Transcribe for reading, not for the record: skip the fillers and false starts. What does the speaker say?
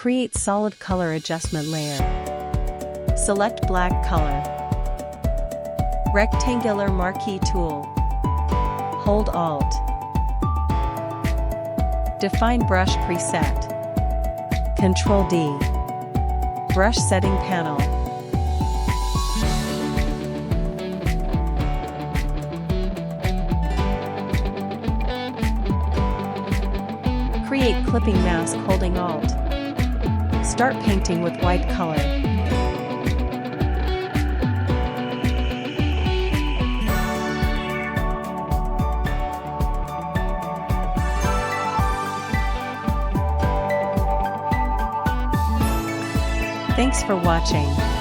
Create solid color adjustment layer. Select black color. Rectangular marquee tool. Hold Alt. Define brush preset. Ctrl D. Brush setting panel. Create clipping mask holding Alt. Start painting with white color. Thanks for watching.